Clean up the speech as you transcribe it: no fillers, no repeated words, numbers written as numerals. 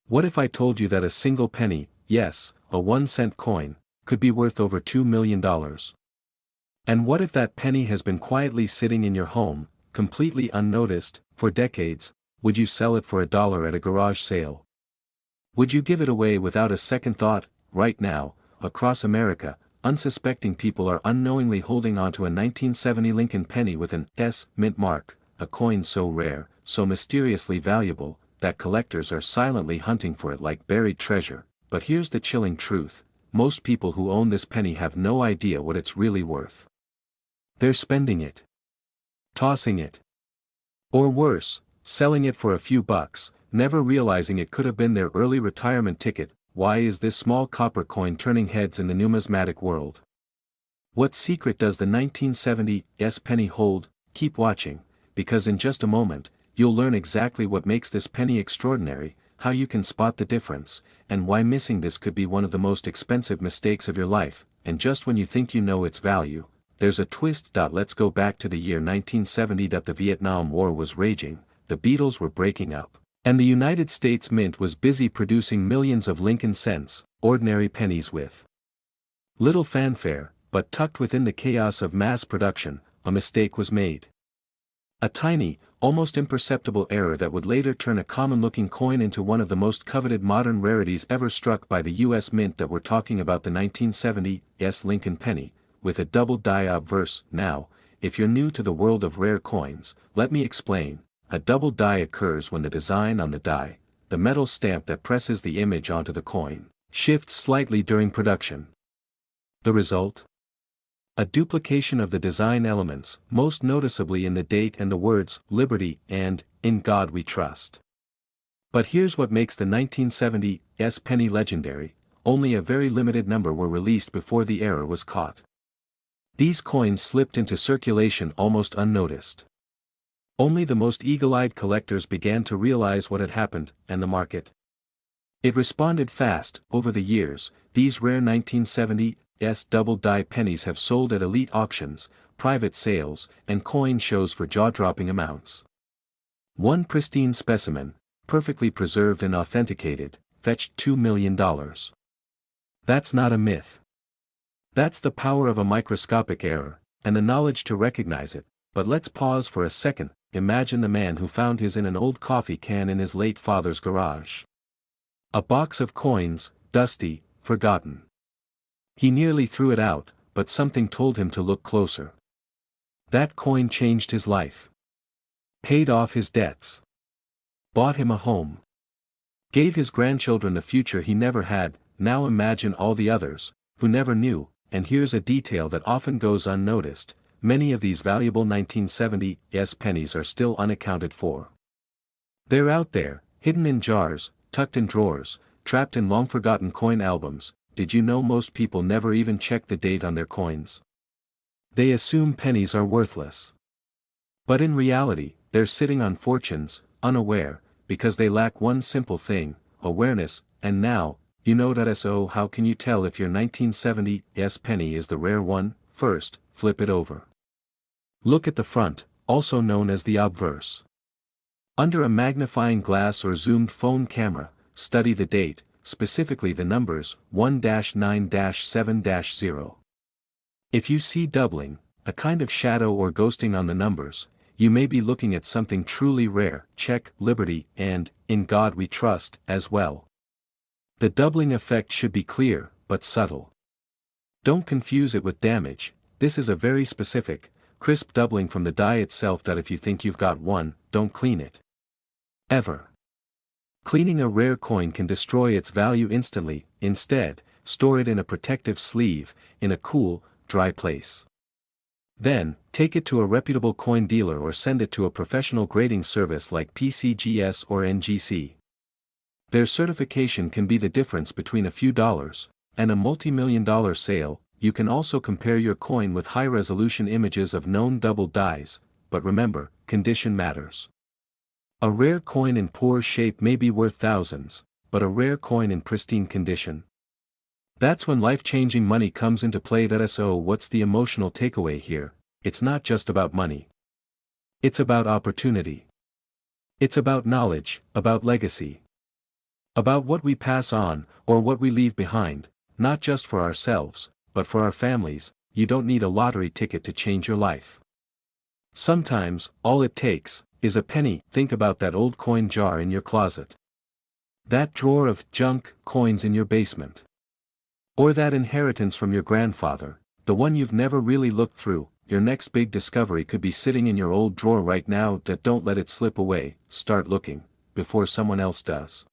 What if I told you that a single penny, yes, a 1-cent coin, could be worth over $2 million? And what if that penny has been quietly sitting in your home, completely unnoticed, for decades? Would you sell it for $1 at a garage sale? Would you give it away without a second thought? Right now, across America, unsuspecting people are unknowingly holding onto a 1970 Lincoln penny with an S mint mark, a coin so rare, so mysteriously valuable, that collectors are silently hunting for it like buried treasure. But here's the chilling truth: most people who own this penny have no idea what it's really worth. They're spending it, tossing it, or worse, selling it for a few bucks, never realizing it could have been their early retirement ticket. Why is this small copper coin turning heads in the numismatic world? What secret does the 1970 penny hold? Keep watching, because in just a moment, you'll learn exactly what makes this penny extraordinary, how you can spot the difference, and why missing this could be one of the most expensive mistakes of your life. And just when you think you know its value, there's a twist. Let's go back to the year 1970. The Vietnam War was raging, the Beatles were breaking up, and the United States Mint was busy producing millions of Lincoln cents, ordinary pennies with little fanfare. But tucked within the chaos of mass production, a mistake was made. A tiny, almost imperceptible error that would later turn a common-looking coin into one of the most coveted modern rarities ever struck by the U.S. Mint. That we're talking about the 1970 Lincoln penny, with a double die obverse. Now, if you're new to the world of rare coins, let me explain. A double die occurs when the design on the die, the metal stamp that presses the image onto the coin, shifts slightly during production. The result? A duplication of the design elements, most noticeably in the date and the words, Liberty, and, In God We Trust. But here's what makes the 1970 penny legendary: only a very limited number were released before the error was caught. These coins slipped into circulation almost unnoticed. Only the most eagle-eyed collectors began to realize what had happened, and the market. It responded fast. Over the years, these rare 1970 double-die pennies have sold at elite auctions, private sales, and coin shows for jaw-dropping amounts. One pristine specimen, perfectly preserved and authenticated, fetched $2 million. That's not a myth. That's the power of a microscopic error, and the knowledge to recognize it. But let's pause for a second. Imagine the man who found his in an old coffee can in his late father's garage. A box of coins, dusty, forgotten. He nearly threw it out, but something told him to look closer. That coin changed his life. Paid off his debts. Bought him a home. Gave his grandchildren the future he never had. Now imagine all the others, who never knew. And here's a detail that often goes unnoticed: many of these valuable 1970 pennies are still unaccounted for. They're out there, hidden in jars, tucked in drawers, trapped in long-forgotten coin albums. Did you know most people never even check the date on their coins? They assume pennies are worthless. But in reality, they're sitting on fortunes, unaware, because they lack one simple thing: awareness. And now, you know. So how can you tell if your 1970 penny is the rare one? First, flip it over. Look at the front, also known as the obverse. Under a magnifying glass or zoomed phone camera, study the date, specifically the numbers 1-9-7-0. If you see doubling, a kind of shadow or ghosting on the numbers, you may be looking at something truly rare. Check Liberty and In God We Trust as well. The doubling effect should be clear, but subtle. Don't confuse it with damage. This is a very specific, crisp doubling from the die itself. That if you think you've got one, don't clean it. Ever. Cleaning a rare coin can destroy its value instantly. Instead, store it in a protective sleeve, in a cool, dry place. Then, take it to a reputable coin dealer or send it to a professional grading service like PCGS or NGC. Their certification can be the difference between a few dollars and a multi-million-dollar sale. You can also compare your coin with high-resolution images of known double dies, but remember, condition matters. A rare coin in poor shape may be worth thousands, but a rare coin in pristine condition? That's when life-changing money comes into play. So what's the emotional takeaway here? It's not just about money. It's about opportunity. It's about knowledge, about legacy. About what we pass on, or what we leave behind, not just for ourselves, but for our families. You don't need a lottery ticket to change your life. Sometimes, all it takes, is a penny. Think about that old coin jar in your closet. That drawer of junk coins in your basement. Or that inheritance from your grandfather, the one you've never really looked through. Your next big discovery could be sitting in your old drawer right now. Don't let it slip away. Start looking, before someone else does.